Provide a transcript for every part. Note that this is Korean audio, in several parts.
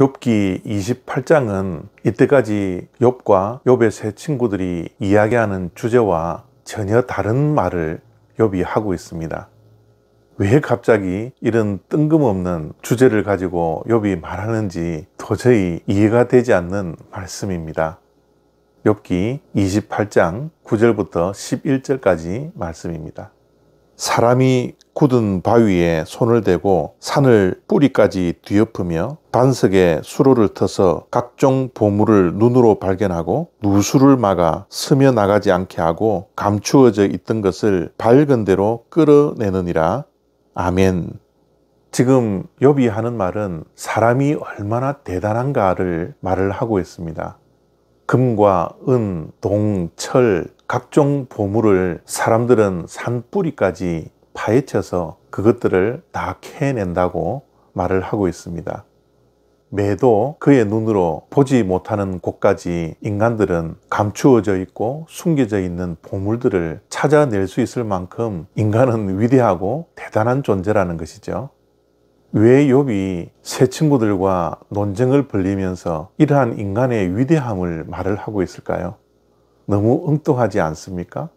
욥기 28장은 이때까지 욥과 욥의 세 친구들이 이야기하는 주제와 전혀 다른 말을 욥이 하고 있습니다. 왜 갑자기 이런 뜬금없는 주제를 가지고 욥이 말하는지 도저히 이해가 되지 않는 말씀입니다. 욥기 28장 9절부터 11절까지 말씀입니다. 사람이 굳은 바위에 손을 대고 산을 뿌리까지 뒤엎으며 반석에 수로를 터서 각종 보물을 눈으로 발견하고 누수를 막아 스며 나가지 않게 하고 감추어져 있던 것을 밝은 대로 끌어내느니라. 아멘. 지금 욥이 하는 말은 사람이 얼마나 대단한가를 말을 하고 있습니다. 금과 은, 동, 철, 각종 보물을 사람들은 산 뿌리까지 파헤쳐서 그것들을 다 캐낸다고 말을 하고 있습니다. 매도 그의 눈으로 보지 못하는 곳까지 인간들은 감추어져 있고 숨겨져 있는 보물들을 찾아낼 수 있을 만큼 인간은 위대하고 대단한 존재라는 것이죠. 왜 욥이 세 친구들과 논쟁을 벌이면서 이러한 인간의 위대함을 말을 하고 있을까요? 너무 엉뚱하지 않습니까?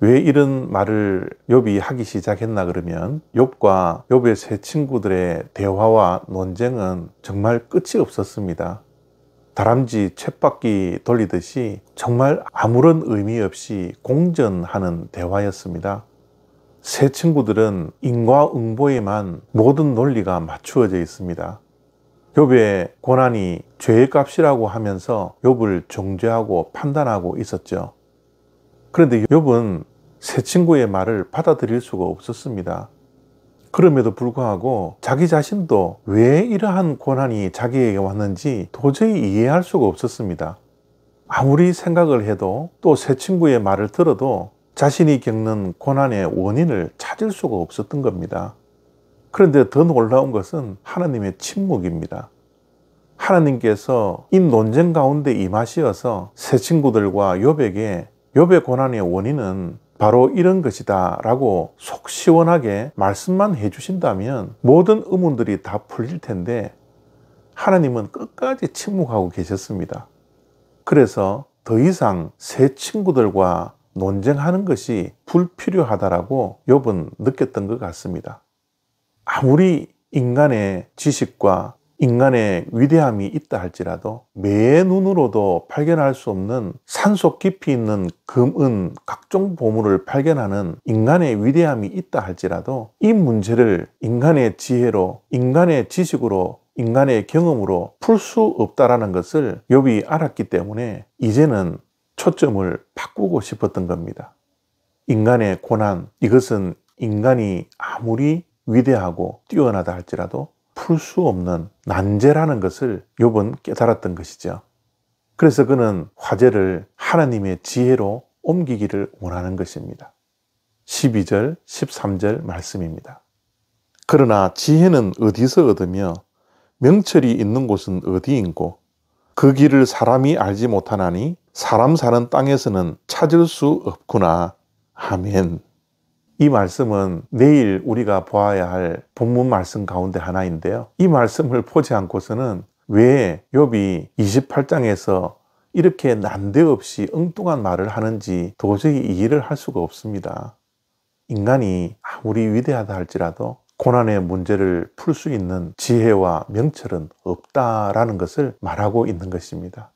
왜 이런 말을 욥이 하기 시작했나 그러면 욥과 욥의 세 친구들의 대화와 논쟁은 정말 끝이 없었습니다. 다람쥐 쳇바퀴 돌리듯이 정말 아무런 의미 없이 공전하는 대화였습니다. 세 친구들은 인과응보에만 모든 논리가 맞추어져 있습니다. 욥의 고난이 죄의 값이라고 하면서 욥을 정죄하고 판단하고 있었죠. 그런데 욥은 세 친구의 말을 받아들일 수가 없었습니다. 그럼에도 불구하고 자기 자신도 왜 이러한 고난이 자기에게 왔는지 도저히 이해할 수가 없었습니다. 아무리 생각을 해도 또 세 친구의 말을 들어도 자신이 겪는 고난의 원인을 찾을 수가 없었던 겁니다. 그런데 더 놀라운 것은 하나님의 침묵입니다. 하나님께서 이 논쟁 가운데 임하시어서 세 친구들과 욥에게 욥의 고난의 원인은 바로 이런 것이다 라고 속 시원하게 말씀만 해주신다면 모든 의문들이 다 풀릴 텐데 하나님은 끝까지 침묵하고 계셨습니다. 그래서 더 이상 세 친구들과 논쟁하는 것이 불필요하다라고 욥은 느꼈던 것 같습니다. 아무리 인간의 지식과 인간의 위대함이 있다 할지라도 매의 눈으로도 발견할 수 없는 산속 깊이 있는 금, 은, 각종 보물을 발견하는 인간의 위대함이 있다 할지라도 이 문제를 인간의 지혜로, 인간의 지식으로, 인간의 경험으로 풀 수 없다라는 것을 욥이 알았기 때문에 이제는 초점을 바꾸고 싶었던 겁니다. 인간의 고난, 이것은 인간이 아무리 위대하고 뛰어나다 할지라도 풀 수 없는 난제라는 것을 욥은 깨달았던 것이죠. 그래서 그는 화제를 하나님의 지혜로 옮기기를 원하는 것입니다. 12절, 13절 말씀입니다. 그러나 지혜는 어디서 얻으며 명철이 있는 곳은 어디인고 그 길을 사람이 알지 못하나니 사람 사는 땅에서는 찾을 수 없구나. 아멘. 이 말씀은 내일 우리가 보아야 할 본문 말씀 가운데 하나인데요. 이 말씀을 보지 않고서는 왜 욥이 28장에서 이렇게 난데없이 엉뚱한 말을 하는지 도저히 이해를 할 수가 없습니다. 인간이 아무리 위대하다 할지라도 고난의 문제를 풀 수 있는 지혜와 명철은 없다라는 것을 말하고 있는 것입니다.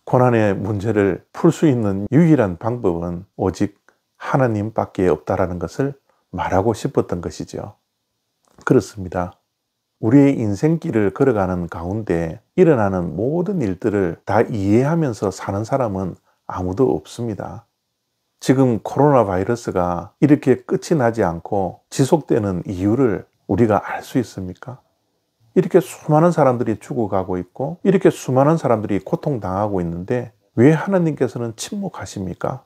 고난의 문제를 풀 수 있는 유일한 방법은 오직 하나님밖에 없다라는 것을 말하고 싶었던 것이죠. 그렇습니다. 우리의 인생길을 걸어가는 가운데 일어나는 모든 일들을 다 이해하면서 사는 사람은 아무도 없습니다. 지금 코로나 바이러스가 이렇게 끝이 나지 않고 지속되는 이유를 우리가 알 수 있습니까? 이렇게 수많은 사람들이 죽어가고 있고 이렇게 수많은 사람들이 고통당하고 있는데 왜 하나님께서는 침묵하십니까?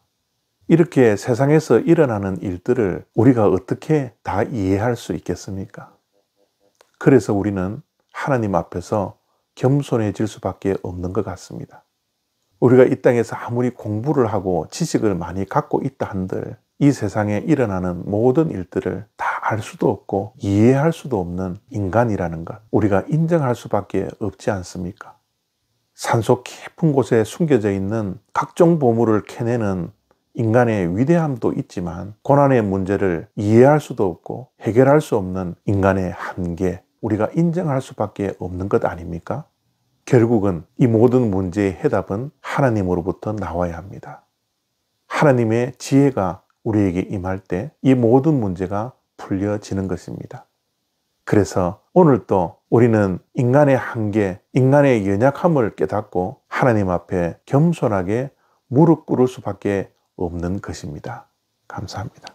이렇게 세상에서 일어나는 일들을 우리가 어떻게 다 이해할 수 있겠습니까? 그래서 우리는 하나님 앞에서 겸손해질 수밖에 없는 것 같습니다. 우리가 이 땅에서 아무리 공부를 하고 지식을 많이 갖고 있다 한들 이 세상에 일어나는 모든 일들을 다 알 수도 없고 이해할 수도 없는 인간이라는 것, 우리가 인정할 수밖에 없지 않습니까? 산속 깊은 곳에 숨겨져 있는 각종 보물을 캐내는 인간의 위대함도 있지만 고난의 문제를 이해할 수도 없고 해결할 수 없는 인간의 한계, 우리가 인정할 수밖에 없는 것 아닙니까? 결국은 이 모든 문제의 해답은 하나님으로부터 나와야 합니다. 하나님의 지혜가 우리에게 임할 때 이 모든 문제가 풀려지는 것입니다. 그래서 오늘 또 우리는 인간의 한계, 인간의 연약함을 깨닫고 하나님 앞에 겸손하게 무릎 꿇을 수밖에 없는 것입니다. 감사합니다.